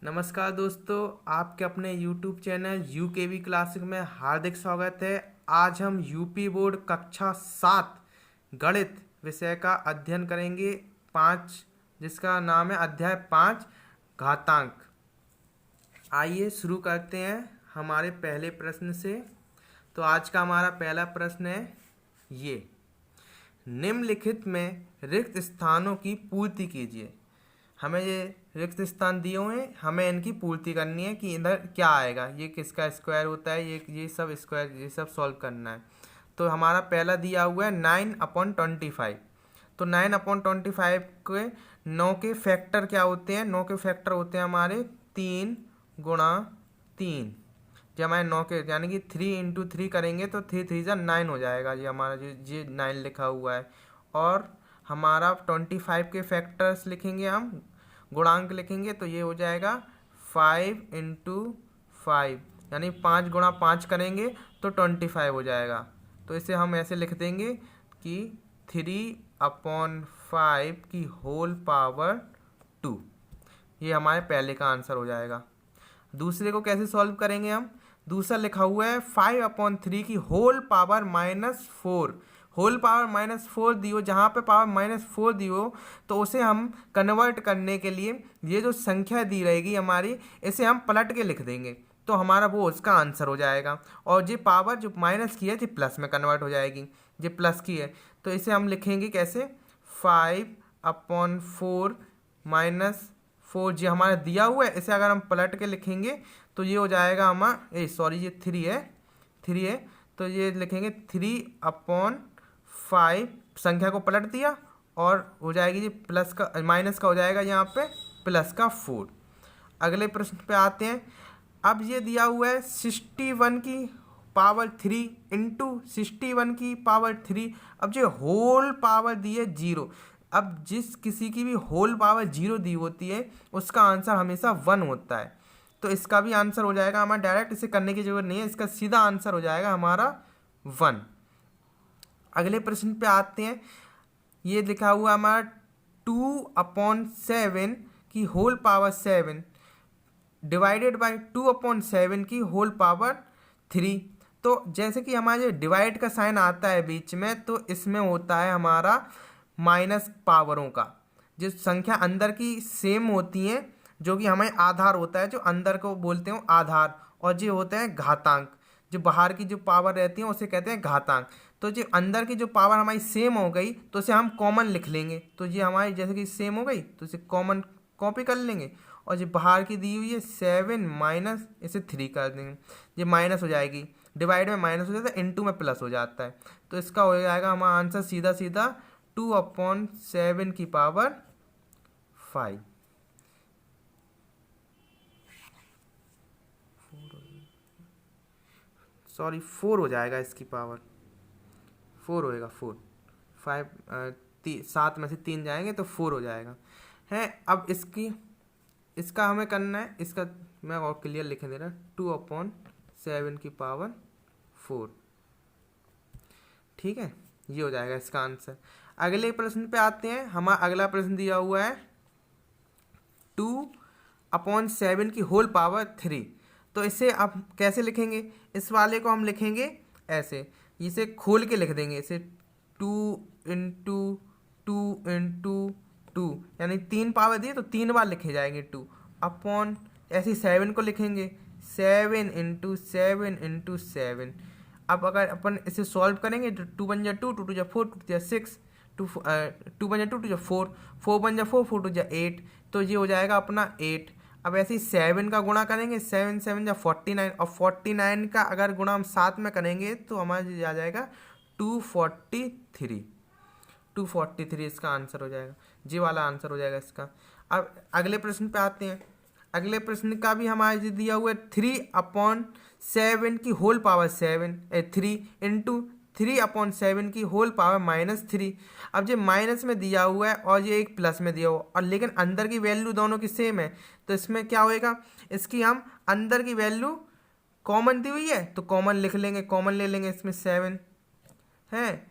नमस्कार दोस्तों, आपके अपने YouTube चैनल यूकेवी क्लासिक में हार्दिक स्वागत है। आज हम यूपी बोर्ड कक्षा 7 गणित विषय का अध्ययन करेंगे 5, जिसका नाम है अध्याय 5 घातांक। आइए शुरू करते हैं हमारे पहले प्रश्न से। तो आज का हमारा पहला प्रश्न है ये, निम्नलिखित में रिक्त स्थानों की पूर्ति कीजिए। हमें ये रिक्त स्थान दिए हुए हैं, हमें इनकी पूर्ति करनी है कि इधर क्या आएगा, ये किसका स्क्वायर होता है, ये सब स्क्वायर, ये सब सॉल्व करना है। तो हमारा पहला दिया हुआ है 9/25। तो 9/25 के 9 के फैक्टर क्या होते हैं? 9 के फैक्टर होते हैं हमारे 3 गुणा 3। जब हमारे 9 के यानी कि 3 इंटू 3 करेंगे तो 3 3 जा 9 हो जाएगा। ये हमारा ये 9 लिखा हुआ है। और हमारा 25 के फैक्टर्स लिखेंगे, हम गुणांक लिखेंगे तो ये हो जाएगा 5 इंटू 5, यानी 5 गुणा 5 करेंगे तो 25 हो जाएगा। तो इसे हम ऐसे लिख देंगे कि 3/5 की होल पावर 2। ये हमारे पहले का आंसर हो जाएगा। दूसरे को कैसे सॉल्व करेंगे हम? दूसरा लिखा हुआ है 5/3 की होल पावर -4। होल पावर -4 दियो, जहाँ पे पावर -4 दियो तो उसे हम कन्वर्ट करने के लिए ये जो संख्या दी रहेगी हमारी, इसे हम पलट के लिख देंगे तो हमारा वो उसका आंसर हो जाएगा। और ये पावर जो माइनस की है ये प्लस में कन्वर्ट हो जाएगी, ये प्लस की है तो इसे हम लिखेंगे कैसे? 5/4 -4 जो हमारा दिया हुआ है, इसे अगर हम पलट के लिखेंगे तो ये हो जाएगा हमारा ये 3 है तो ये लिखेंगे 3/5। संख्या को पलट दिया और हो जाएगी जी प्लस का माइनस का हो जाएगा यहाँ पे प्लस का 4। अगले प्रश्न पे आते हैं। अब ये दिया हुआ है 61 की पावर 3 इंटू 61 की पावर 3। अब जो होल पावर दी है 0, अब जिस किसी की भी होल पावर 0 दी होती है उसका आंसर हमेशा 1 होता है। तो इसका भी आंसर हो जाएगा हमारा, डायरेक्ट इसे करने की जरूरत नहीं है, इसका सीधा आंसर हो जाएगा हमारा 1। अगले प्रश्न पे आते हैं। ये लिखा हुआ हमारा 2/7 की होल पावर 7 डिवाइडेड बाई 2/7 की होल पावर 3। तो जैसे कि हमारा जो डिवाइड का साइन आता है बीच में, तो इसमें होता है हमारा माइनस पावरों का। जो संख्या अंदर की सेम होती हैं, जो कि हमें आधार होता है, जो अंदर को बोलते हो आधार, और ये होते हैं घातांक। जो बाहर की जो पावर रहती है उसे कहते हैं घातांक। तो जो अंदर की जो पावर हमारी सेम हो गई तो इसे हम कॉमन लिख लेंगे। तो ये हमारी जैसे कि सेम हो गई तो इसे कॉमन कॉपी कर लेंगे। और जो बाहर की दी हुई है 7 माइनस इसे 3 कर देंगे, ये माइनस हो जाएगी, डिवाइड में माइनस हो जाता है, इंटू में प्लस हो जाता है। तो इसका हो जाएगा हमारा आंसर सीधा सीधा 2/7 की पावर 5। सॉरी 4 हो जाएगा, इसकी पावर 4 होएगा। 4 5 7 में से 3 जाएंगे तो 4 हो जाएगा है। अब इसका हमें करना है, इसका मैं और क्लियर लिख दे रहा, 2/7 की पावर 4। ठीक है, ये हो जाएगा इसका आंसर। अगले प्रश्न पे आते हैं। हमारा अगला प्रश्न दिया हुआ है 2/7 की होल पावर 3। तो इसे आप कैसे लिखेंगे? इस वाले को हम लिखेंगे ऐसे, इसे खोल के लिख देंगे, इसे 2 इंटू 2 इंटू 2, यानी 3 पावर दिए तो 3 बार लिखे जाएंगे 2 अपॉन, ऐसे 7 को लिखेंगे 7 इंटू 7 इंटू 7। अब अगर अपन इसे सॉल्व करेंगे तो 2 बन जा 2, 2 2 जा 4, 2 2 जा 6, 2 बन जा 2, 2 जा 4, 4 बन जा 4, 4 2 जा 8। तो ये हो जाएगा अपना 8। अब ऐसे ही 7 का गुणा करेंगे, 7 7 जा 49, और 49 का अगर गुणा हम 7 में करेंगे तो हमारा आ जाएगा 243। 243 इसका आंसर हो जाएगा, जी वाला आंसर हो जाएगा इसका। अब अगले प्रश्न पे आते हैं। अगले प्रश्न का भी हमारे दिया हुआ है 3/7 की होल पावर 3 इंटू 3/7 की होल पावर -3। अब ये माइनस में दिया हुआ है और ये एक प्लस में दिया हुआ, और लेकिन अंदर की वैल्यू दोनों की सेम है, तो इसमें क्या होएगा, इसकी हम अंदर की वैल्यू कॉमन दी हुई है तो कॉमन लिख लेंगे, कॉमन ले लेंगे इसमें 7 है,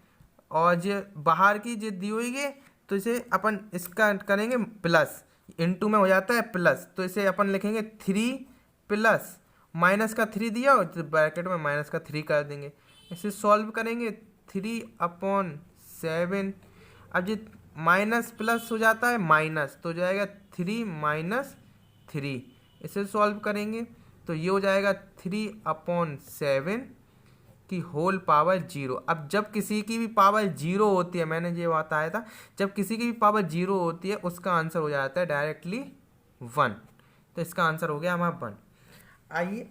और जो बाहर की जो दी हुई है तो इसे अपन इसका करेंगे प्लस, इनटू में हो जाता है प्लस, तो इसे अपन लिखेंगे 3 प्लस माइनस का 3 दिया और तो ब्रैकेट में माइनस का 3 कर देंगे। इसे सॉल्व करेंगे 3/7। अब ये माइनस प्लस हो जाता है माइनस, तो हो जाएगा 3 - 3। इसे सॉल्व करेंगे तो ये हो जाएगा 3/7 की होल पावर 0। अब जब किसी की भी पावर 0 होती है, मैंने ये बताया था, जब किसी की भी पावर 0 होती है उसका आंसर हो जाता है डायरेक्टली 1। तो इसका आंसर हो गया हमारा 1। आइए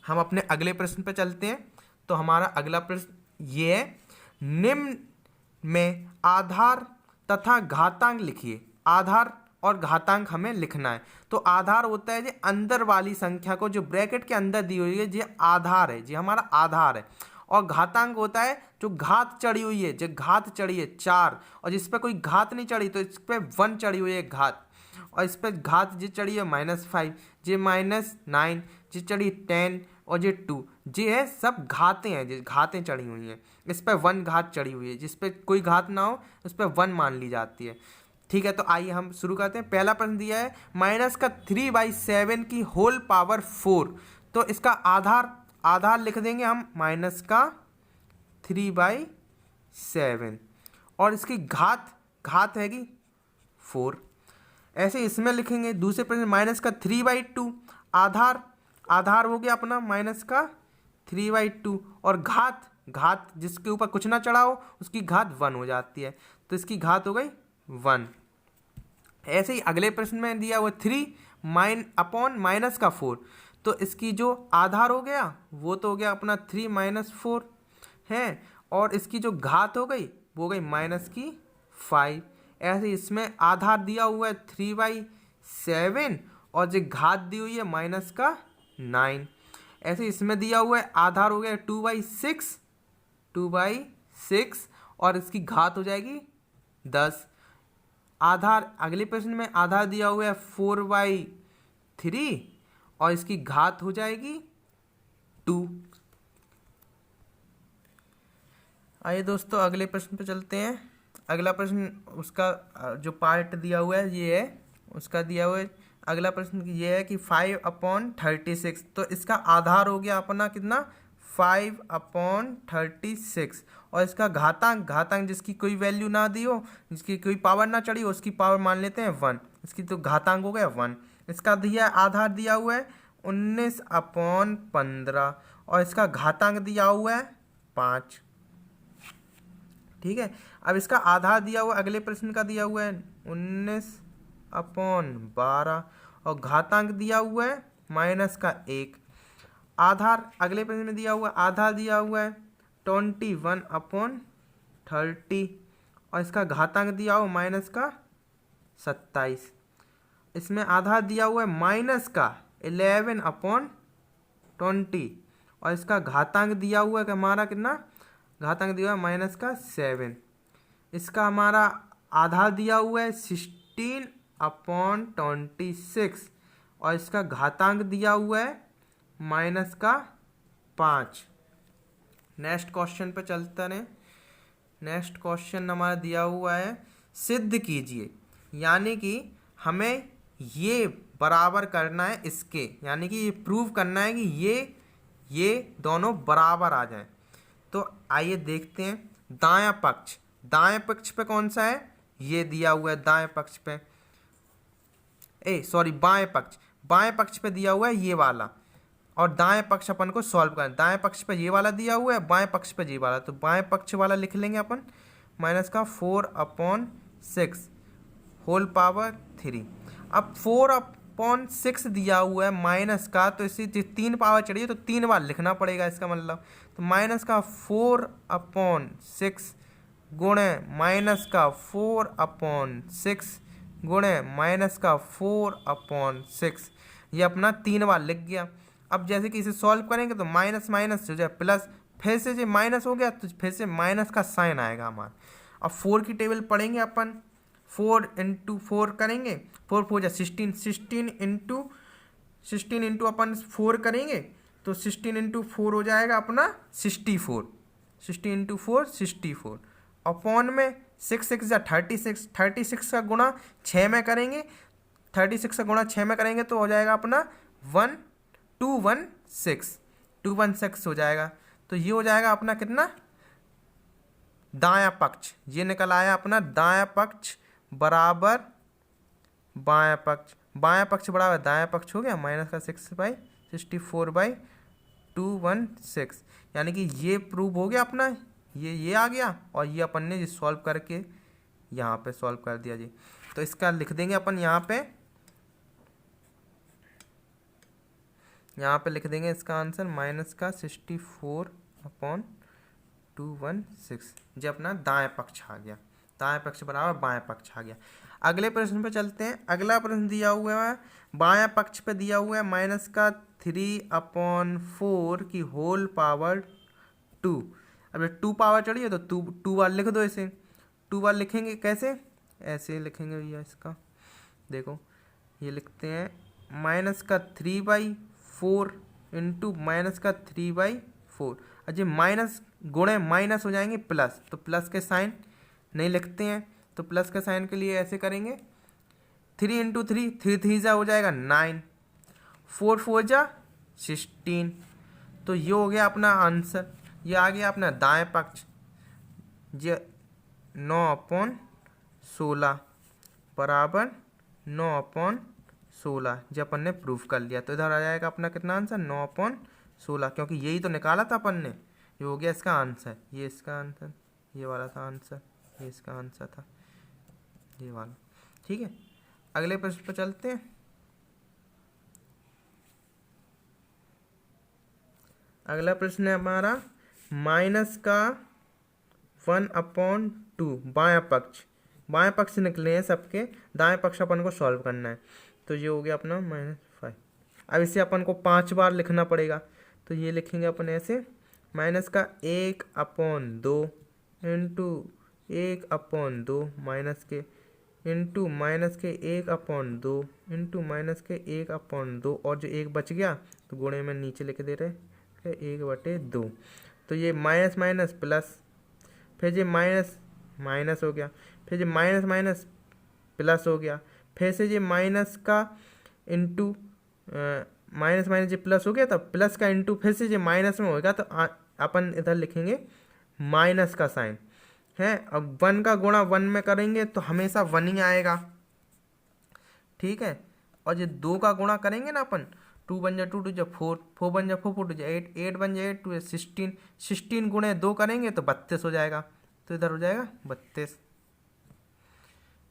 हम अपने अगले प्रश्न पर चलते हैं। तो हमारा अगला प्रश्न ये है, निम्न में आधार तथा घातांक लिखिए। आधार और घातांक हमें लिखना है। तो आधार होता है जो अंदर वाली संख्या को जो ब्रैकेट के अंदर दी हुई है, ये आधार है, ये हमारा आधार है। और घातांक होता है जो घात चढ़ी हुई है, जो घात चढ़ी है 4 और जिस पर कोई घात नहीं चढ़ी तो इस पर 1 चढ़ी हुई है घात, और इस पर घात जो चढ़ी है -5, ये -9, ये चढ़ी 10 और ये 2, ये है सब घातें हैं, जो घातें चढ़ी हुई हैं। इस पर 1 घात चढ़ी हुई है, जिस पर कोई घात ना हो उस पर 1 मान ली जाती है। ठीक है, तो आइए हम शुरू करते हैं। पहला प्रश्न दिया है -3/7 की होल पावर 4। तो इसका आधार लिख देंगे हम -3/7 और इसकी घात हैगी 4। ऐसे इसमें लिखेंगे। दूसरे प्रश्न -3/2 आधार हो गया अपना -3/2 और घात जिसके ऊपर कुछ ना चढ़ा हो उसकी घात 1 हो जाती है, तो इसकी घात हो गई 1। ऐसे ही अगले प्रश्न में दिया हुआ 3/-4, तो इसकी जो आधार हो गया वो तो हो गया अपना 3 - 4 है, और इसकी जो घात हो गई वो गई -5। ऐसे इसमें आधार दिया हुआ है 3/7 और जो घात दी हुई है -9। ऐसे इसमें दिया हुआ है आधार हो गया 2/6 और इसकी घात हो जाएगी 10। आधार अगले प्रश्न में आधार दिया हुआ है 4/3 और इसकी घात हो जाएगी 2। आइए दोस्तों अगले प्रश्न पे चलते हैं। अगला प्रश्न उसका जो पार्ट दिया हुआ है ये है, उसका दिया हुआ है। अगला प्रश्न ये है कि 5/36, तो इसका आधार हो गया अपना कितना 5/36 और इसका घातांक जिसकी कोई वैल्यू ना दी हो, जिसकी कोई पावर ना चढ़ी हो, उसकी पावर मान लेते हैं 1। इसकी तो घातांक हो गया 1। इसका आधार दिया हुआ है 19/15 और इसका घातांक दिया हुआ है 5। ठीक है, अब इसका आधार दिया हुआ अगले प्रश्न का दिया हुआ है 19/12 और घातांक दिया हुआ है -1। आधार अगले प्रश्न में दिया हुआ आधार दिया हुआ है 21/30 और इसका घातांक दिया हुआ -27। इसमें आधार दिया हुआ है -11/20 और इसका घातांक दिया हुआ है कि हमारा कितना घातांक दिया हुआ है -7। इसका हमारा आधार दिया हुआ है 16/26 और इसका घातांक दिया हुआ है -5। नेक्स्ट क्वेश्चन पे चलते हैं। नेक्स्ट क्वेश्चन हमारा दिया हुआ है सिद्ध कीजिए, यानी कि हमें ये बराबर करना है इसके, यानी कि ये प्रूव करना है कि ये दोनों बराबर आ जाएं। तो आइए देखते हैं। दाएं पक्ष पे कौन सा है, ये दिया हुआ है दाएं पक्ष पे, बाएं पक्ष पे दिया हुआ है ये वाला, और दाएं पक्ष अपन को सॉल्व करना। दाएं पक्ष पे ये वाला दिया हुआ है, बाएं पक्ष पे ये वाला, तो बाएं पक्ष वाला लिख लेंगे अपन -4/6 होल पावर 3। अब 4/6 दिया हुआ है माइनस का, तो इसी 3 पावर चढ़िए तो 3 बार लिखना पड़ेगा इसका मतलब। तो -4/6 गुणे -4/6 गुणे -4/6, ये अपना 3 बार लिख गया। अब जैसे कि इसे सॉल्व करेंगे तो माइनस हो जाए प्लस, फिर से जो माइनस हो गया तो फिर से माइनस का साइन आएगा हमारा। अब 4 की टेबल पढ़ेंगे अपन, 4 × 4 करेंगे, 4 4 16, 16 इंटू अपन 4 करेंगे तो 16 × 4 हो जाएगा अपना 64, 16 × 4 64 अपॉन में 6 6 36 का गुणा 6 में करेंगे 36 का गुणा 6 में करेंगे तो हो जाएगा अपना 216 हो जाएगा। तो ये हो जाएगा अपना कितना, दायां पक्ष, ये निकल आया अपना दायां पक्ष बराबर बायां पक्ष, बायां पक्ष बराबर दायां पक्ष हो गया -6/64/216, यानी कि ये प्रूव हो गया अपना, ये आ गया और ये अपन ने सॉल्व करके यहाँ पे सॉल्व कर दिया जी। तो इसका लिख देंगे अपन यहाँ पे लिख देंगे इसका आंसर -64/216, जो अपना दाएं पक्ष आ गया, दाएं पक्ष बराबर बाएं पक्ष आ गया। अगले प्रश्न पे चलते हैं। अगला प्रश्न दिया हुआ है, बाएं पक्ष पे दिया हुआ है -3/4 की होल पावर 2। अब 2 पावर चढ़ी है तो 2 बार लिख दो इसे। 2 बार लिखेंगे कैसे, ऐसे लिखेंगे भैया इसका, देखो ये लिखते हैं -3/4 इंटू -3/4। अच्छा माइनस गुणे माइनस हो जाएंगे प्लस, तो प्लस के साइन नहीं लिखते हैं, तो प्लस के साइन के लिए ऐसे करेंगे 3 इंटू 3, 3 3 जा हो जाएगा 9, 4 4 जा 16। तो ये हो गया अपना आंसर, ये आ गया अपना दाएं पक्ष, ये 9/16 बराबर 9/16, जो अपन ने प्रूफ कर लिया। तो इधर आ जाएगा अपना कितना आंसर 9/16, क्योंकि यही तो निकाला था अपन ने, ये हो गया इसका आंसर, ये इसका आंसर, ये वाला था आंसर, ये इसका आंसर था, ये वाला। ठीक है, अगले प्रश्न पर चलते हैं। अगला प्रश्न है हमारा -1/2 बायां पक्ष, बाएं पक्ष निकले हैं सबके, दाएं पक्ष अपन को सॉल्व करना है। तो ये हो गया अपना -5। अब इसे अपन को 5 बार लिखना पड़ेगा, तो ये लिखेंगे अपन ऐसे -1/2 इंटू 1/2 माइनस के इंटू -1/2 इंटू -1/2, और जो 1 बच गया तो गुणे में नीचे लिख दे रहे 1/2। तो ये माइनस माइनस प्लस, फिर ये माइनस माइनस हो गया, फिर ये माइनस माइनस प्लस हो गया, फिर से ये माइनस का इंटू माइनस माइनस ये प्लस हो गया, तब प्लस का इंटू फिर से ये माइनस में होगा, तो अपन इधर लिखेंगे माइनस का साइन है। अब 1 का गुणा 1 में करेंगे तो हमेशा 1 ही आएगा, ठीक है। और ये 2 का गुणा करेंगे ना अपन, 2 बन जा 2, 2 जा 4, 4 बन जा 4, 4 2 जा 8, 8 बन जा 8, 2 16, 16 गुणे 2 करेंगे तो 32 हो जाएगा। तो इधर हो जाएगा 32,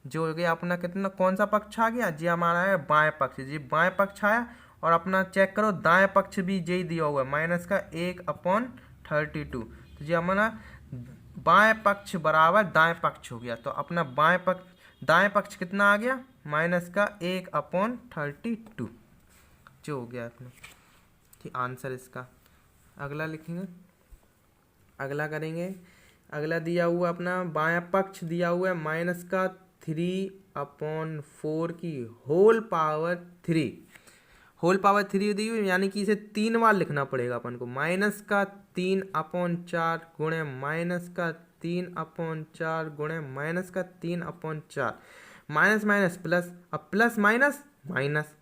जो हो गया अपना कितना, कौन सा पक्ष आ गया जी, हमारा है बाएं पक्ष, जी बाएं पक्ष आया। और अपना चेक करो दाएं पक्ष भी यही दिया हुआ है -1/32। तो जी हमारा बाएं पक्ष बराबर दाएं पक्ष हो गया। तो अपना बाएं पक्ष, दाएं पक्ष कितना आ गया -1/32, जो हो गया अपना ठीक आंसर इसका। अगला लिखेंगे, अगला करेंगे। अगला दिया हुआ अपना बायां पक्ष दिया हुआ है -3/4 की होल पावर 3, होल पावर 3 दी हुई, यानी कि इसे 3 बार लिखना पड़ेगा अपन को। -3/4 गुणे -3/4 गुणे -3/4, माइनस माइनस प्लस, अब प्लस माइनस माइनस,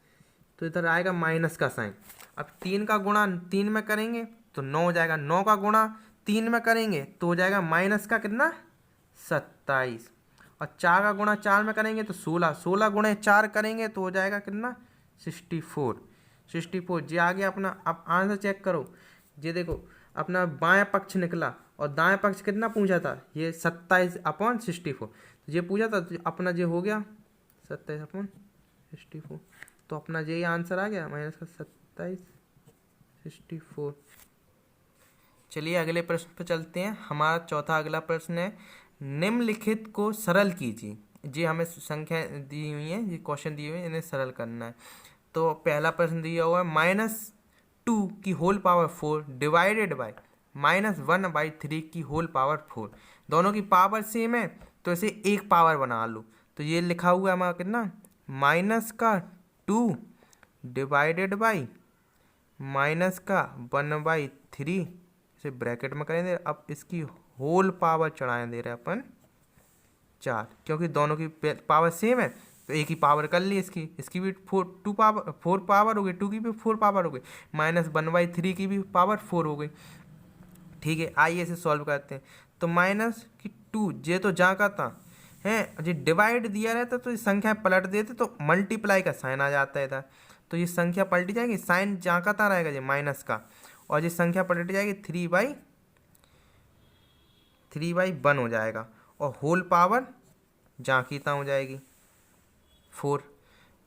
तो इधर आएगा माइनस का साइन। अब 3 का गुणा 3 में करेंगे तो 9 हो जाएगा, 9 का गुणा 3 में करेंगे तो हो जाएगा माइनस का कितना 27, और 4 का गुणा 4 में करेंगे तो 16, 16 गुणे 4 करेंगे तो हो जाएगा कितना 64, 64 जी आ गया अपना। अब आंसर चेक करो, ये देखो अपना बाएं पक्ष निकला और दाएं पक्ष कितना पूछा था, ये 27/64, तो ये पूछा था तो अपना ये हो गया 27/64, तो अपना यही आंसर आ गया -27/64। चलिए अगले प्रश्न पर चलते हैं। हमारा चौथा अगला प्रश्न है, निम्नलिखित को सरल कीजिए। जी हमें संख्या दी हुई है, ये क्वेश्चन दिए हुए हैं, इन्हें सरल करना है। तो पहला प्रश्न दिया हुआ है -2 की होल पावर 4 डिवाइडेड बाय -1/3 की होल पावर 4। दोनों की पावर सेम है तो इसे एक पावर बना लो। तो ये लिखा हुआ है हमारा कितना -2 डिवाइडेड बाई -1/3, इसे ब्रैकेट में करेंगे। अब इसकी होल पावर चढ़ाएं दे रहे हैं अपन 4, क्योंकि दोनों की पावर सेम है तो तो एक ही पावर कर ली इसकी, इसकी भी 4 पावर हो गई, 2 की भी 4 पावर हो गई, -1/3 की भी पावर 4 हो गई। ठीक है, आइए इसे सॉल्व करते हैं। तो -2 ये तो जा का था है, जी डिवाइड दिया रहता तो ये संख्या पलट देते तो मल्टीप्लाई का साइन आ जाता है इधर। तो ये संख्या पलटी जाएगी, साइन जहाँ का था रहेगा ये माइनस का, और ये संख्या पलट जाएगी 3/1 हो जाएगा, और होल पावर जहाँ की तहाँ हो जाएगी 4।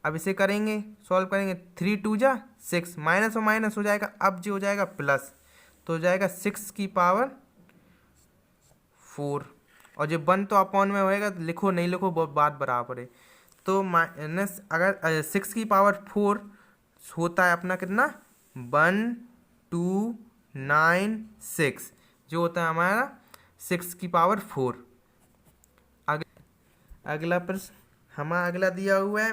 अब इसे करेंगे, सॉल्व करेंगे, 3 2 जा 6, माइनस और माइनस हो जाएगा, अब जो हो जाएगा प्लस, तो हो जाएगा 6 की पावर 4, और जो 1 तो अपॉन में होएगा, लिखो नहीं लिखो बात बराबर है। तो माइनस अगर 6 की पावर 4 होता है अपना कितना, 1 2 9 6, जो होता है हमारा 6 की पावर 4। अगला प्रश्न हमारा अगला दिया हुआ है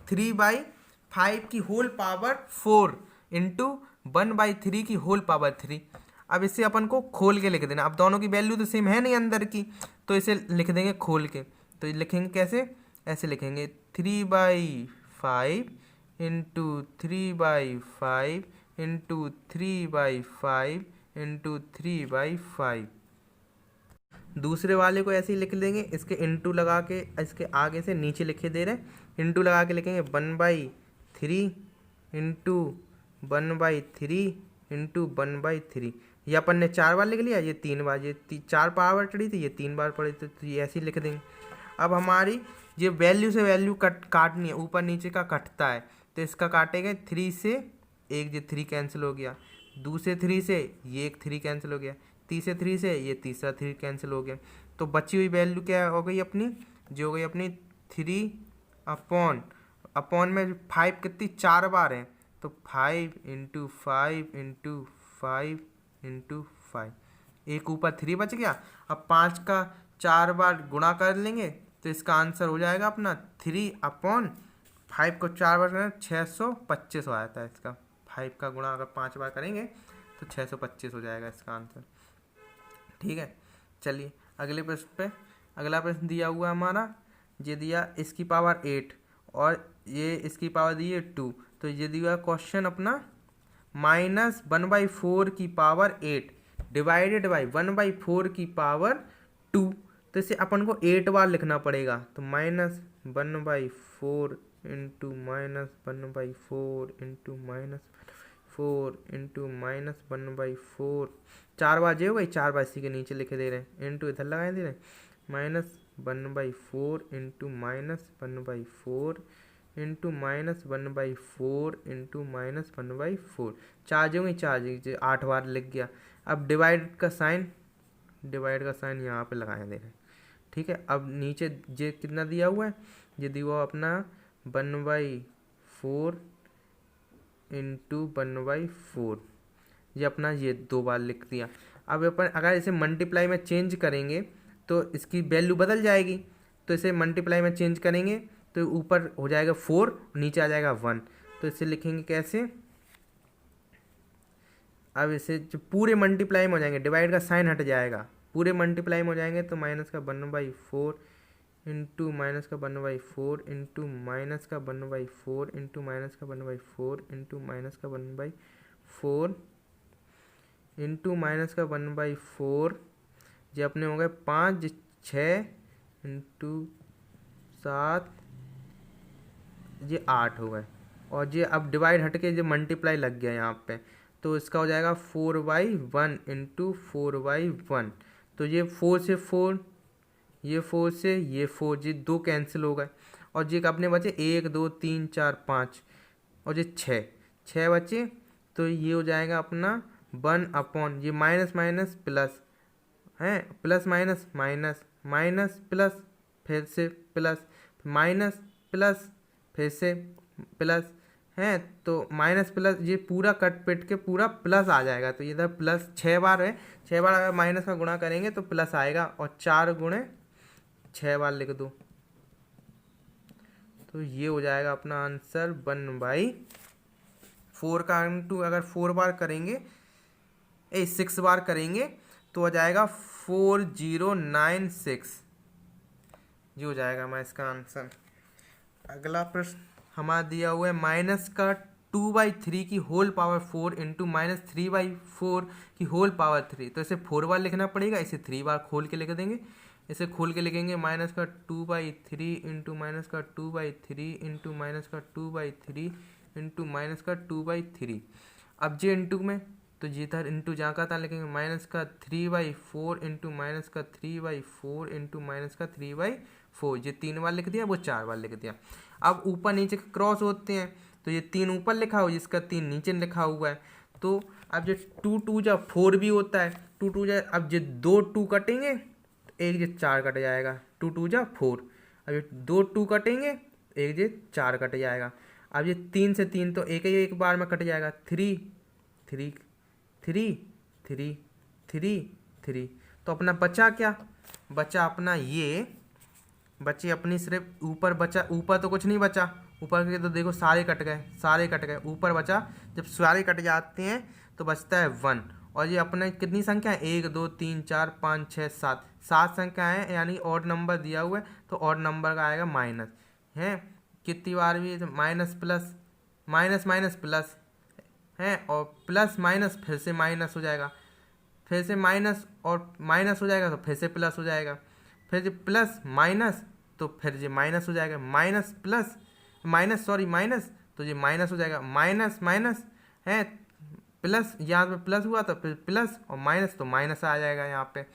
3/5 की होल पावर 4 इंटू 1/3 की होल पावर 3। अब इसे अपन को खोल के लिख देना, अब दोनों की वैल्यू तो सेम है नहीं अंदर की, तो इसे लिख देंगे खोल के। तो ये लिखेंगे कैसे, ऐसे लिखेंगे 3/5 इंटू 3/5 इंटू 3/5 इंटू 3/5। दूसरे वाले को ऐसे ही लिख देंगे, इसके इंटू लगा के इसके आगे से नीचे लिखे दे रहे हैं, इंटू लगा के लिखेंगे 1/3 इंटू 1/3 इंटू 1/3। ये अपन ने 4 बार लिख लिया, ये 3 बार, ये 4 पावर चढ़ी थी, ये 3 बार पड़ी, तो ये ऐसे ही लिख देंगे। अब हमारी ये वैल्यू से वैल्यू काटनी है, ऊपर नीचे का कटता है, तो इसका काटेंगे 3 से, एक ये 3 कैंसिल हो गया, दूसरे 3 से ये एक 3 कैंसिल हो गया, तीसरे 3 से ये तीसरा 3 कैंसिल हो गया। तो बची हुई वैल्यू क्या हो गई अपनी, जो हो गई अपनी 3 अपॉन में 5 कितनी 4 बार है, तो 5 इंटू 5 इंटू 5 इंटू 5, एक ऊपर 3 बच गया। अब 5 का 4 बार गुणा कर लेंगे, तो इसका आंसर हो जाएगा अपना 3/5 को 4 बार करें 625 हो जाता है इसका। 5 का गुणा अगर 5 बार करेंगे तो 625 हो जाएगा इसका आंसर। ठीक है, चलिए अगले प्रश्न पे। अगला प्रश्न दिया हुआ है हमारा, ये दिया इसकी पावर 8 और ये इसकी पावर दी है 2। तो ये दिया क्वेश्चन अपना -1/4 की पावर 8 डिवाइडेड बाई 1/4 की पावर 2। तो इसे अपन को 8 बार लिखना पड़ेगा, तो -1/4 इंटू -1/4 इंटू -4 इंटू -1/4, 4 बार जो हो गई, 4 बार इसी के नीचे लिखे दे रहे हैं, इंटू इधर लगाए दे रहे हैं, -1/4 इंटू -1/4 इंटू -1/4 इंटू -1/4, 4 जो गई 4 8 बार लिख गया। अब डिवाइड का साइन यहाँ पे लगाए दे रहे हैं। ठीक है, अब नीचे ये कितना दिया हुआ है, ये दिया हुआ अपना 1/4 इंटू 1/4, ये अपना ये 2 बार लिख दिया। अब अपन अगर इसे मल्टीप्लाई में चेंज करेंगे तो इसकी वैल्यू बदल जाएगी, तो इसे मल्टीप्लाई में चेंज करेंगे तो ऊपर हो जाएगा 4, नीचे आ जाएगा 1। तो इसे लिखेंगे कैसे, अब इसे जो पूरे मल्टीप्लाई में हो जाएंगे, डिवाइड का साइन हट जाएगा, पूरे मल्टीप्लाई में हो जाएंगे, तो -1/4 into -1/4 into -1/4 into -1/4 into -1/4 into -1/4, ये अपने हो गए 5 6 इंटू 7, ये 8 हो गए। और ये अब डिवाइड हट के जो मल्टीप्लाई लग गया यहाँ पे, तो इसका हो जाएगा 4/1 इंटू 4/1। तो ये 4 से 4, ये 4 से ये 4, ये 2 कैंसिल हो गए, और ये अपने बचे 1 2 3 4 5, और ये 6 बचे। तो ये हो जाएगा अपना 1 अपॉन, ये माइनस माइनस प्लस है, plus minus minus, minus plus, फिर से प्लस, माइनस प्लस, फिर से प्लस है, तो माइनस प्लस, ये पूरा कट पिट के पूरा प्लस आ जाएगा। तो इधर प्लस 6 बार है, 6 बार अगर माइनस का गुणा करेंगे तो प्लस आएगा, और 4 गुणे 6 बार लिख दो, तो ये हो जाएगा अपना आंसर 1/4 का इंटू अगर 4 बार करेंगे 6 बार करेंगे तो हो जाएगा 4096, ये हो जाएगा हमारा इसका आंसर। अगला प्रश्न हमारा दिया हुआ है माइनस का 2/3 की होल पावर 4 इंटू माइनस 3/4 की होल पावर 3। तो इसे 4 बार लिखना पड़ेगा, इसे 3 बार खोल के लिख देंगे। इसे खोल के लिखेंगे माइनस का 2/3 इंटू माइनस का 2/3 इंटू माइनस का 2/3 इंटू माइनस का 2/3। अब जे इंटू में तो जी इधर इंटू जहाँ का था लिखेंगे माइनस का 3/4 इंटू माइनस का 3/4 इंटू माइनस का 3/4। ये 3 बार लिख दिया, वो 4 बार लिख दिया। अब ऊपर नीचे के क्रॉस होते हैं, तो ये 3 ऊपर लिखा हुआ जिसका 3 नीचे लिखा हुआ है। तो अब जो 2 जा 4 भी होता है, 2 जा, अब जो 2 2 कटेंगे तो एक जो 4 कट जाएगा, 2 जा 4। अब ये 2 2 कटेंगे, एक जो 4 कट जाएगा। अब ये 3 से 3 तो एक बार में कट जाएगा, 3 3 3 3 3 3। तो अपना बचा क्या, बचा अपना ये, बचे अपनी सिर्फ ऊपर बचा, ऊपर तो कुछ नहीं बचा, ऊपर के तो देखो सारे कट गए, सारे कट गए। ऊपर बचा, जब सारे कट जाते हैं तो बचता है 1। और ये अपने कितनी संख्या है, 1 2 3 4 5 6 7, 7 संख्या है, यानी ऑड नंबर दिया हुआ है तो ऑड नंबर का आएगा माइनस है। कितनी बार भी minus plus minus minus plus है, और प्लस माइनस फिर से माइनस हो जाएगा, फिर से माइनस और माइनस हो जाएगा तो फिर से प्लस हो जाएगा, फिर जो प्लस माइनस तो फिर ये माइनस हो जाएगा, minus plus minus sorry minus तो ये माइनस हो जाएगा, माइनस माइनस है प्लस, यहाँ पे प्लस हुआ तो फिर प्लस और माइनस तो माइनस आ जाएगा यहाँ पे।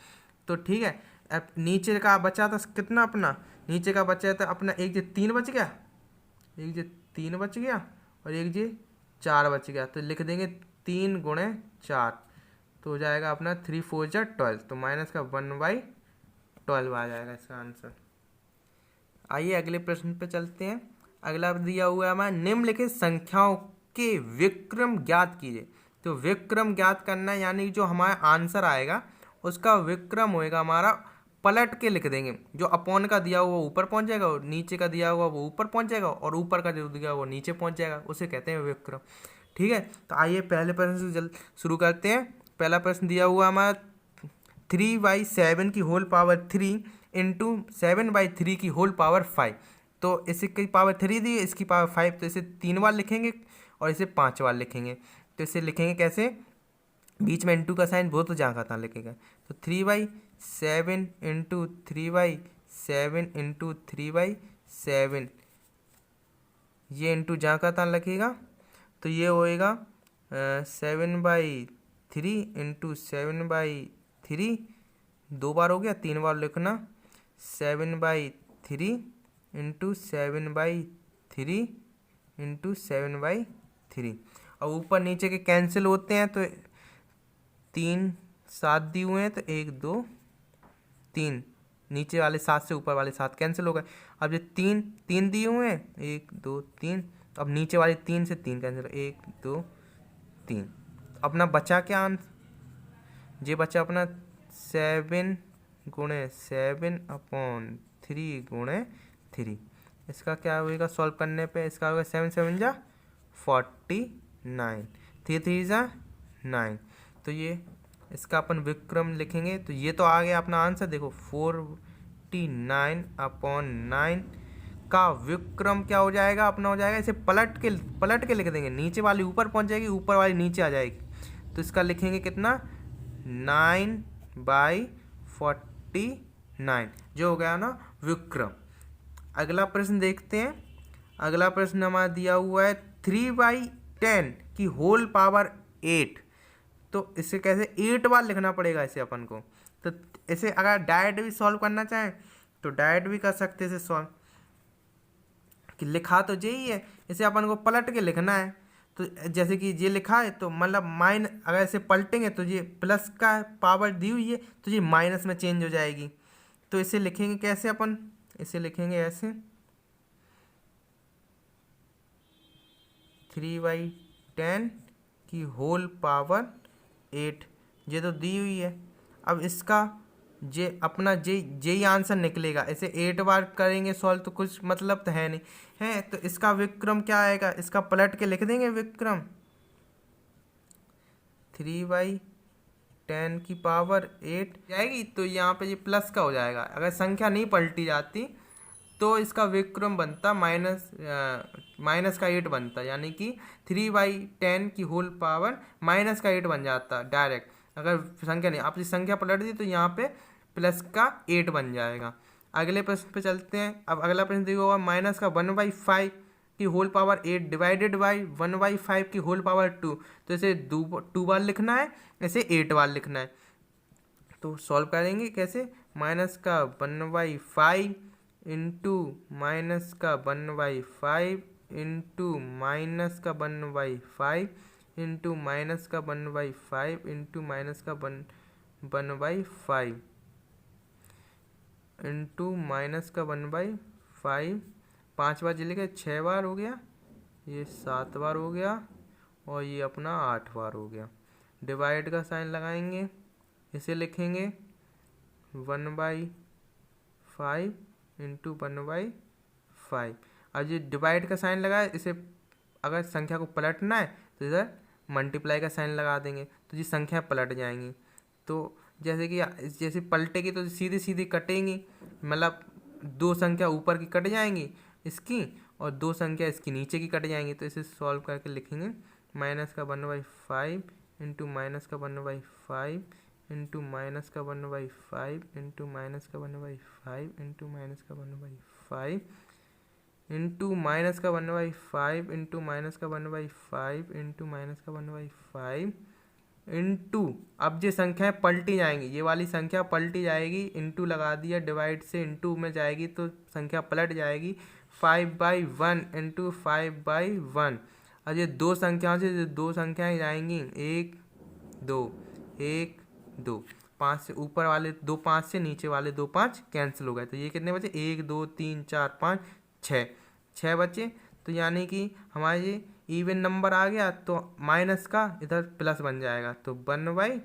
तो ठीक है, अब नीचे का बचा था कितना, अपना नीचे का बचा था अपना एक जो 3 बच गया, एक जो 3 बच गया और एक जो 4 बच गया। तो लिख देंगे 3 गुणे 4, तो हो जाएगा अपना 3 4 जा 12, तो माइनस का 1/12 आ जाएगा इसका आंसर। आइए अगले प्रश्न पे चलते हैं। अगला दिया हुआ है हमारा निम्नलिखित संख्याओं के विक्रम ज्ञात कीजिए। तो विक्रम ज्ञात करना है, यानी जो हमारा आंसर आएगा उसका विक्रम होएगा हमारा, पलट के लिख देंगे। जो अपॉन का दिया हुआ ऊपर पहुंच जाएगा और नीचे का दिया हुआ वो ऊपर पहुंच जाएगा, और ऊपर का जो दिया हुआ वो नीचे पहुंच जाएगा, उसे कहते हैं विक्रम। ठीक है, तो आइए पहले प्रश्न से जल्द शुरू करते हैं। पहला प्रश्न दिया हुआ हमारा 3/7 की होल पावर 3 इंटू 7/3 की होल पावर 5। तो इसे की पावर 3 दी, इसकी पावर 5, तो इसे 3 बार लिखेंगे और इसे 5 बार लिखेंगे। तो इसे लिखेंगे कैसे, बीच में इंटू का साइन बहुत तो जहाँ का था लिखेगा। तो 3/7 इंटू 3/7 इंटू 3/7, ये इंटू जहाँ का था लिखेगा, तो ये होएगा 7/3 इंटू 7/3, 2 बार हो गया, 3 बार लिखना, 7/3 इंटू 7/3 इंटू 7/3। और ऊपर नीचे के कैंसिल होते हैं, तो 3 7 दिए हुए हैं, तो 1 2 3, नीचे वाले 7 से ऊपर वाले 7 कैंसिल हो गए। अब ये 3 3 दिए हुए हैं, 1 2 3, अब नीचे वाले 3 से 3 कैंसिल, 1 2 3। अपना बचा क्या आंसर, ये बचा अपना 7 गुणे 7/3 गुणे 3। इसका क्या होगा सॉल्व करने पे, इसका होगा 7 7 जा 49, 3 3 जा 9। तो ये इसका अपन विक्रम लिखेंगे। तो ये तो आ गया अपना आंसर, देखो 49/9 का विक्रम क्या हो जाएगा अपना, हो जाएगा, इसे पलट के लिख देंगे, नीचे वाली ऊपर पहुंच जाएगी, ऊपर वाली नीचे आ जाएगी। तो इसका लिखेंगे कितना, 9/49, जो हो गया ना विक्रम। अगला प्रश्न देखते हैं। अगला प्रश्न हमारा दिया हुआ है 3/10 की होल पावर 8। तो इसे कैसे 8 बार लिखना पड़ेगा इसे अपन को। तो इसे अगर डायरेक्ट भी सॉल्व करना चाहें तो डायरेक्ट भी कर सकते हैं इसे सॉल्व, कि लिखा तो यही है, इसे अपन को पलट के लिखना है। तो जैसे कि ये लिखा है तो मतलब अगर इसे पलटेंगे तो ये प्लस का पावर दी हुई है तो ये माइनस में चेंज हो जाएगी। तो इसे लिखेंगे कैसे अपन, इसे लिखेंगे ऐसे 3/10 की होल पावर 8, ये तो दी हुई है। अब इसका जे अपना जे आंसर निकलेगा, इसे 8 बार करेंगे सॉल्व तो कुछ मतलब तो है नहीं है। तो इसका विक्रम क्या आएगा, इसका पलट के लिख देंगे विक्रम 3/10 की पावर 8 जाएगी, तो यहाँ पे ये प्लस का हो जाएगा। अगर संख्या नहीं पलटी जाती तो इसका विक्रम बनता माइनस का 8 बनता, यानी कि 3/10 की होल पावर माइनस का 8 बन जाता डायरेक्ट। अगर संख्या नहीं, आप इस संख्या पलट दी तो यहाँ पे प्लस का 8 बन जाएगा। अगले प्रश्न पे चलते हैं। अब अगला प्रश्न दिया हुआ माइनस का 1/5 की होल पावर 8 डिवाइडेड बाई 1/5 की होल पावर 2। तो इसे 2 बार लिखना है, इसे 8 बार लिखना है। तो सॉल्व करेंगे कैसे, माइनस का 1/5 इंटू माइनस का 1/5 इंटू माइनस का 1/5 इंटू माइनस का 1/5 इंटू माइनस का 1/5 इंटू माइनस का 1/5। 5 बार चलेगा, 6 बार हो गया, ये 7 बार हो गया, और ये अपना 8 बार हो गया। डिवाइड का साइन लगाएंगे, इसे लिखेंगे 1/5 इंटू 1/5। अब ये डिवाइड का साइन लगाए, इसे अगर संख्या को पलटना है तो इधर मल्टीप्लाई का साइन लगा देंगे, तो ये संख्या पलट जाएंगी। तो जैसे पलटेगी तो सीधी सीधी कटेंगी, मतलब 2 संख्या ऊपर की कट जाएंगी इसकी, और 2 संख्या इसकी नीचे की कट जाएंगी। तो इसे सॉल्व करके लिखेंगे माइनस का 1/5 इंटू माइनस का 1/5 इंटू माइनस का 1/5 इंटू माइनस का 1/5 इंटू माइनस का 1/5 इंटू माइनस का 1/5 इंटू माइनस का 1/5 इंटू माइनस का 1/5 इंटू, अब ये संख्याएं पलटी जाएंगी, ये वाली संख्या पलटी जाएगी, इंटू लगा दिया, डिवाइड से इंटू में जाएगी तो संख्या पलट जाएगी। 5/1 इंटू 5/1। अब ये 2 संख्याओं से 2 संख्याएं जाएंगी, 1 2 1 2। 5 से ऊपर वाले 2 5 से नीचे वाले 2 5 कैंसिल हो गए, तो ये कितने बचे, 1 2 3 4 5 6 बचे। तो यानी कि हमारे ये इवन नंबर आ गया, तो माइनस का इधर प्लस बन जाएगा, तो 1/,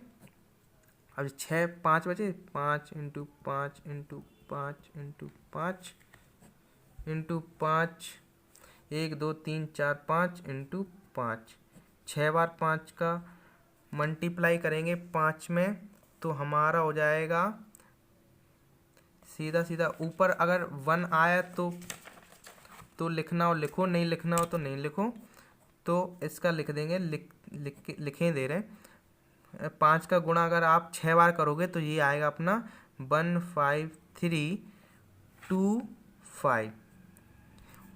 अब 6 5 बचे, 5 into 5 into 5 into 5 into 5 1 2 3 4 5 into 5। 6 बार 5 का मल्टीप्लाई करेंगे 5 में, तो हमारा हो जाएगा सीधा सीधा ऊपर अगर 1 आया तो लिखना हो लिखो, नहीं लिखना हो तो नहीं लिखो। तो इसका लिख देंगे, लिखें दे रहे 5 का गुणा अगर आप 6 बार करोगे तो ये आएगा अपना 15325।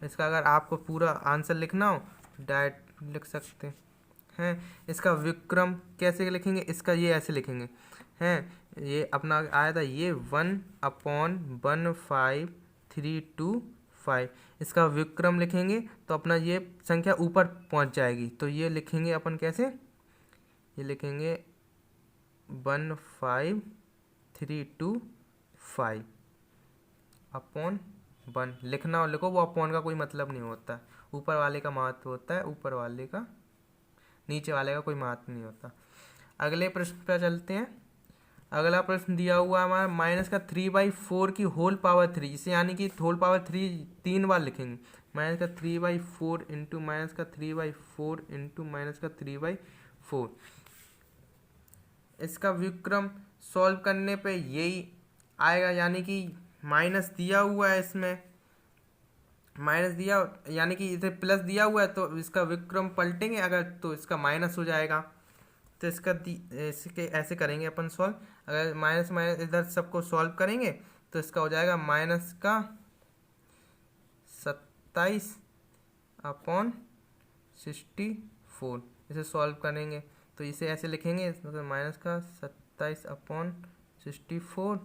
इसका अगर आपको पूरा आंसर लिखना हो डायरेक्ट लिख सकते हैं। इसका विक्रम कैसे लिखेंगे, इसका ये ऐसे लिखेंगे हैं, ये अपना आया था ये 1/15325। इसका विक्रम लिखेंगे तो अपना ये संख्या ऊपर पहुंच जाएगी, तो ये लिखेंगे अपन कैसे, ये लिखेंगे 15325 अपॉन 1। लिखना और लिखो, वो अपॉन का कोई मतलब नहीं होता, ऊपर वाले का महत्व होता है, ऊपर वाले का, नीचे वाले का कोई महत्व नहीं होता। अगले प्रश्न पर चलते हैं। अगला प्रश्न दिया हुआ है हमारा माइनस का 3/4 की होल पावर 3, इसे यानी कि होल पावर 3 बार लिखेंगे। माइनस का 3/4 इंटू माइनस का 3/4 इंटू माइनस का 3/4। इसका विक्रम सॉल्व करने पे यही आएगा, यानी कि माइनस दिया हुआ है, इसमें माइनस दिया यानी कि इधर प्लस दिया हुआ है, तो इसका विक्रम पलटेंगे अगर तो इसका माइनस हो जाएगा। तो इसके ऐसे करेंगे अपन सॉल्व, अगर माइनस माइनस इधर सबको सॉल्व करेंगे तो इसका हो जाएगा माइनस का 27/64। इसे सॉल्व करेंगे तो इसे ऐसे लिखेंगे, मतलब माइनस का 27/64,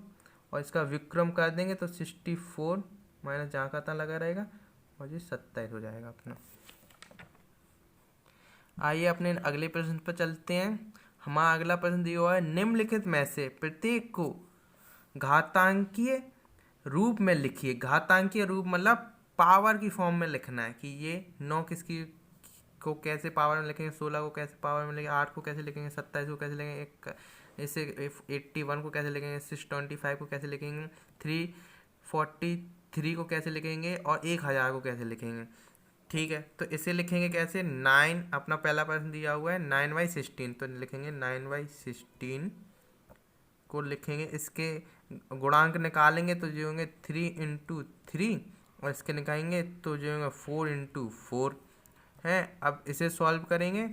और इसका विक्रम कर देंगे तो 64 माइनस जहाँ का तहाँ लगा रहेगा, और ये 27 हो जाएगा अपना। आइए अपने अगले प्रश्न पर चलते हैं। हमारा अगला प्रश्न दिया हुआ है निम्नलिखित में से प्रत्येक को घातांकीय रूप में लिखिए। घातांकीय रूप मतलब पावर की फॉर्म में लिखना है कि ये 9 किसकी को कैसे पावर में लिखेंगे, 16 को कैसे पावर में लिखेंगे, 8 को कैसे लिखेंगे, 27 को कैसे लिखेंगे, इसे 81 को कैसे लिखेंगे, 625 को कैसे लिखेंगे, 343 को कैसे लिखेंगे, और 1000 को कैसे लिखेंगे। ठीक है, तो इसे लिखेंगे कैसे, 9 अपना पहला प्रश्न दिया हुआ है 9/16, तो लिखेंगे 9/16 को लिखेंगे। इसके गुणांक निकालेंगे तो जो होंगे 3 इंटू 3 और इसके निकालेंगे तो जो होगा 4 × 4 है। अब इसे सॉल्व करेंगे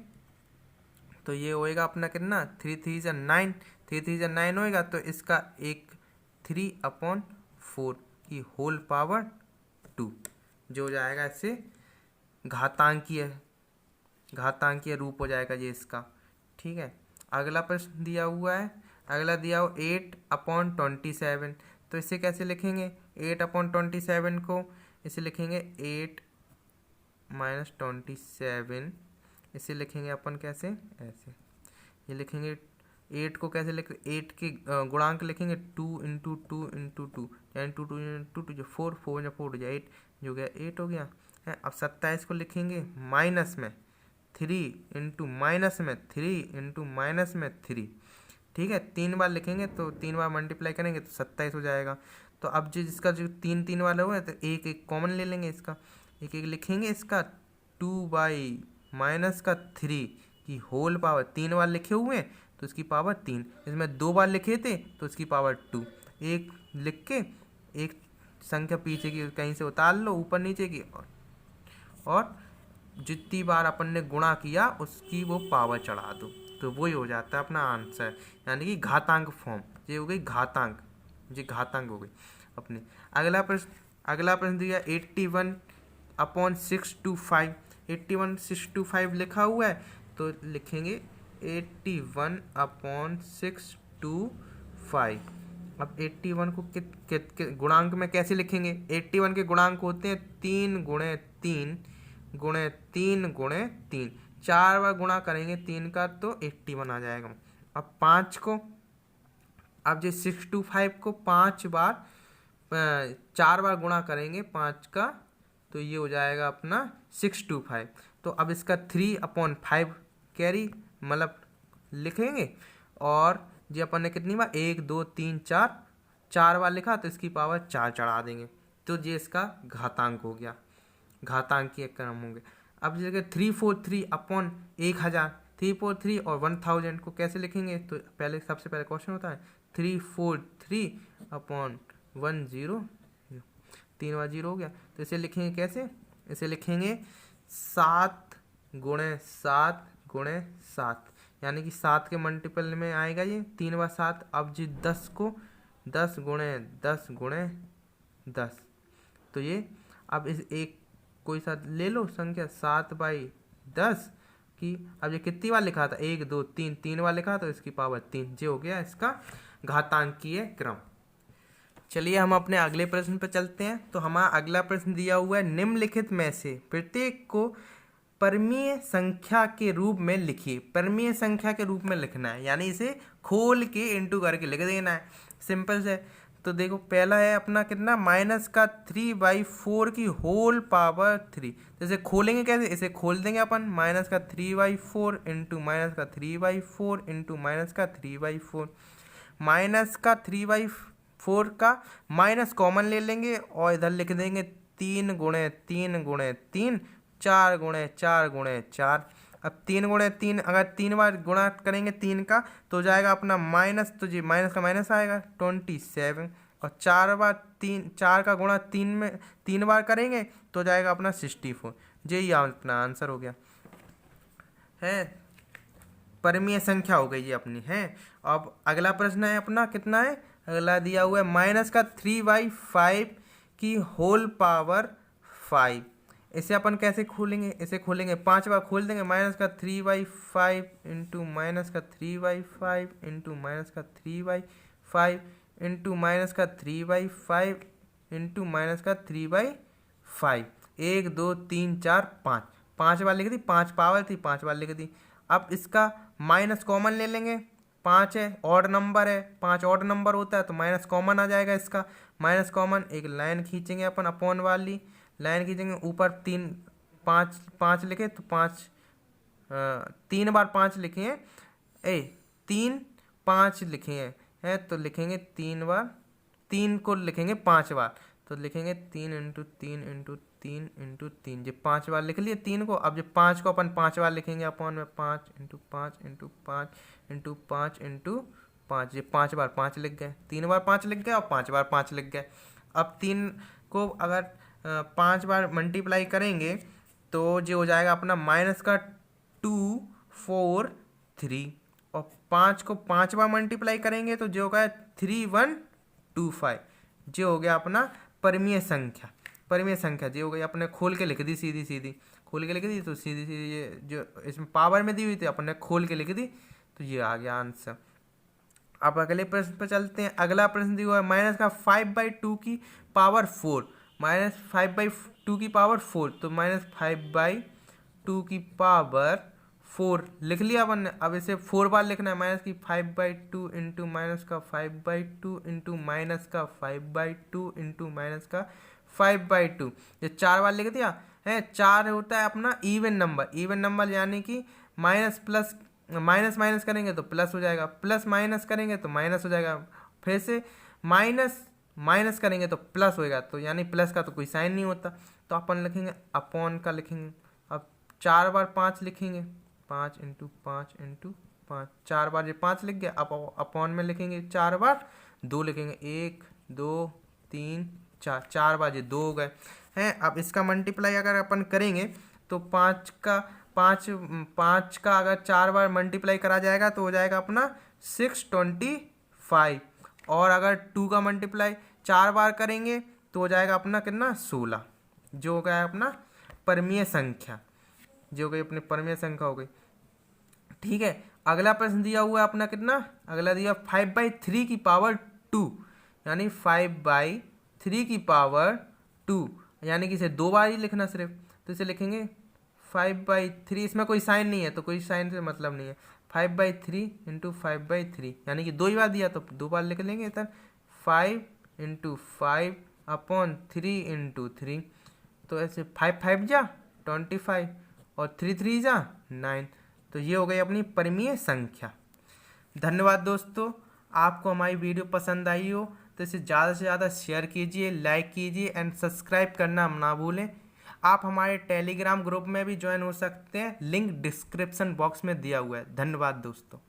तो ये होएगा अपना कितना 3 × 3 = 9, 3 × 3 = 9 होएगा। तो इसका एक 3/4 की होल पावर 2 जो हो जाएगा इससे घातांकीय रूप हो जाएगा ये इसका। ठीक है, अगला प्रश्न दिया हुआ है, अगला दिया हुआ 8/27। तो इसे कैसे लिखेंगे? 8/27 को इसे लिखेंगे 8 - 27। इसे लिखेंगे अपन कैसे? ऐसे ये लिखेंगे। 8 को कैसे लिख 8 के गुणांक लिखेंगे 2 × 2 × 2 यानी 2 2 2 2 जो 4 4 या 4 हो जाए 8 जो गया 8 हो गया है। अब 27 को लिखेंगे माइनस में 3 × -3 ठीक है, 3 बार लिखेंगे तो 3 बार मल्टीप्लाई करेंगे तो 27 हो जाएगा। तो अब जो जिसका जो 3 वाला हुआ है तो एक एक कॉमन ले लेंगे, इसका एक एक लिखेंगे। इसका 2/-3 की होल पावर 3 बार लिखे हुए हैं तो इसकी पावर 3, इसमें 2 बार लिखे थे तो इसकी पावर 2। एक लिख के एक संख्या पीछे की कहीं से उतार लो ऊपर नीचे की, और जितनी बार अपन ने गुणा किया उसकी वो पावर चढ़ा दो, तो वही हो जाता है अपना आंसर, यानी कि घातांक फॉर्म। ये हो गई घातांक, ये घातांक हो गई अपनी। अगला प्रश्न दिया 81/625। 81/625 लिखा हुआ है तो लिखेंगे 81/625। अब 81 को गुणांक में कैसे लिखेंगे? 81 के गुणांक होते हैं 3 × 3 × 3 × 3। 4 बार गुणा करेंगे 3 का तो 81 आ जाएगा। अब 5 को, अब जो 625 को 4 बार गुणा करेंगे 5 का तो ये हो जाएगा अपना 625। तो अब इसका 3/5 कैरी मतलब लिखेंगे, और ये अपन ने कितनी बार 1 2 3 4 बार लिखा तो इसकी पावर 4 चढ़ा देंगे, तो ये इसका घातांक हो गया, घातांकीय क्रम होंगे। अब जगह 343/1000, 343 और 1000 को कैसे लिखेंगे? तो पहले सबसे पहले क्वेश्चन होता है 343/10, 3 बार 0 हो गया। तो इसे लिखेंगे कैसे? इसे लिखेंगे 7 × 7 × 7, यानी कि 7 के मल्टीपल में आएगा ये 3 बार 7। अब जी 10 को 10 × 10 × 10, तो ये अब इस एक कोई सा ले लो संख्या 7/10 की। अब ये कितनी बार लिखा था? 1 2 3, 3 बार लिखा तो इसकी पावर 3, ये हो गया इसका घातांकीय क्रम। चलिए हम अपने अगले प्रश्न पर चलते हैं। तो हमारा अगला प्रश्न दिया हुआ है निम्नलिखित में से प्रत्येक को परमीय संख्या के रूप में लिखिए। परमीय संख्या के रूप में लिखना है, यानी इसे खोल के इंटू करके लिख देना है, सिंपल से। तो देखो पहला है अपना कितना -3/4 की होल पावर 3। तो इसे खोलेंगे कैसे? इसे खोल देंगे अपन -3/4 इंटू -3/4 इंटू -3/4। -3/4 का माइनस कॉमन ले लेंगे और इधर लिख देंगे 3 × 3 × 3, 4 × 4 × 4। अब 3 × 3 अगर 3 बार गुणा करेंगे 3 का तो जाएगा अपना माइनस, तो जी माइनस का माइनस आएगा 27। और 4 का गुणा 3 बार करेंगे तो जाएगा अपना 64। यही अपना आंसर हो गया है, परमीय संख्या हो गई ये अपनी है। अब अगला प्रश्न है अपना कितना है? अगला दिया हुआ है -3/5 की होल पावर 5। इसे अपन कैसे खोलेंगे? इसे खोलेंगे 5 बार खोल देंगे -3/5 इंटू -3/5 इंटू -3/5 इंटू -3/5 इंटू -3/5। 1 2 3 4 5, 5 बार लिख दी, 5 पावर थी 5 बार लिख दी। अब इसका माइनस कॉमन ले लेंगे, 5 है ऑड नंबर है, 5 ऑड नंबर होता है तो माइनस कॉमन आ जाएगा। इसका माइनस कॉमन एक लाइन खींचेंगे अपन, अपॉन वाली लाइन खींचेंगे, ऊपर 3 5 लिखे तो 5 3 बार 5 लिखे हैं, 3 5 लिखे हैं तो लिखेंगे 3 बार, 3 को लिखेंगे 5 बार तो लिखेंगे 3 × 3 × 3 × 3। जब 5 बार लिख लिए 3 को, अब जब 5 को अपन 5 बार लिखेंगे अपॉन में 5 × 5 × 5 × 5 × 5। ये 5 बार 5 लिख गए, 3 बार 5 लिख गए और 5 बार 5 लिख गए। अब 3 को अगर 5 बार मल्टीप्लाई करेंगे तो जो हो जाएगा अपना माइनस का 243, और 5 को 5 बार मल्टीप्लाई करेंगे तो जो होगा 3125। जो हो गया अपना परिमेय संख्या। परिमेय संख्या जो हो गई, अपने खोल के लिख दी, सीधी सीधी खोल के लिख दी, तो सीधी सीधी ये जो इसमें पावर में दी हुई थी अपने खोल के लिख दी, तो ये आ गया आंसर। अब अगले प्रश्न पर चलते हैं। अगला प्रश्न दिया हुआ है माइनस का 5/2 की पावर 4, माइनस 5/2 की पावर 4, तो माइनस 5/2 की पावर 4 लिख लिया अपन ने। अब इसे 4 बार लिखना है, माइनस की 5/2 इंटू माइनस का 5/2 इंटू माइनस का 5/2 इंटू माइनस का 5/2, ये 4 बार लिख दिया है। 4 होता है अपना इवन नंबर, इवन नंबर यानी कि माइनस प्लस माइनस माइनस करेंगे तो प्लस हो जाएगा, प्लस माइनस करेंगे तो माइनस हो जाएगा, फिर से माइनस माइनस करेंगे तो प्लस होएगा, तो यानी प्लस का तो कोई साइन नहीं होता, तो अपन लिखेंगे अपॉन का लिखेंगे। अब 4 बार 5 लिखेंगे, 5 इंटू 5 इंटू 5, 4 बार ये 5 लिख गया। अब अपॉन में लिखेंगे 4 बार 2 लिखेंगे, 1 2 3 4, 4 बार ये 2 हो गए हैं। अब इसका मल्टीप्लाई अगर अपन करेंगे तो 5 का अगर 4 बार मल्टीप्लाई करा जाएगा तो हो जाएगा अपना 625, और अगर 2 का मल्टीप्लाई 4 बार करेंगे तो हो जाएगा अपना कितना 16, जो हो गया अपना परिमेय संख्या, जो हो गई अपनी परिमेय संख्या हो गई। ठीक है, अगला प्रश्न दिया हुआ है अपना कितना, अगला दिया 5/3 की पावर 2, यानी 5/3 की पावर 2, यानी कि इसे 2 बार ही लिखना सिर्फ, तो इसे लिखेंगे 5/3, इसमें कोई साइन नहीं है तो कोई साइन से मतलब नहीं है, 5/3 इंटू 5/3, यानी कि 2 ही बार दिया तो 2 बार लिख लेंगे इधर, 5 इंटू 5 अपॉन 3 इंटू 3, तो ऐसे 5 5 जा 25 और 3 3 जा 9, तो ये हो गई अपनी परिमेय संख्या। धन्यवाद दोस्तों, आपको हमारी वीडियो पसंद आई हो तो इसे ज़्यादा से ज़्यादा शेयर कीजिए, लाइक कीजिए एंड सब्सक्राइब करना ना भूलें। आप हमारे टेलीग्राम ग्रुप में भी ज्वाइन हो सकते हैं, लिंक डिस्क्रिप्शन बॉक्स में दिया हुआ है। धन्यवाद दोस्तों।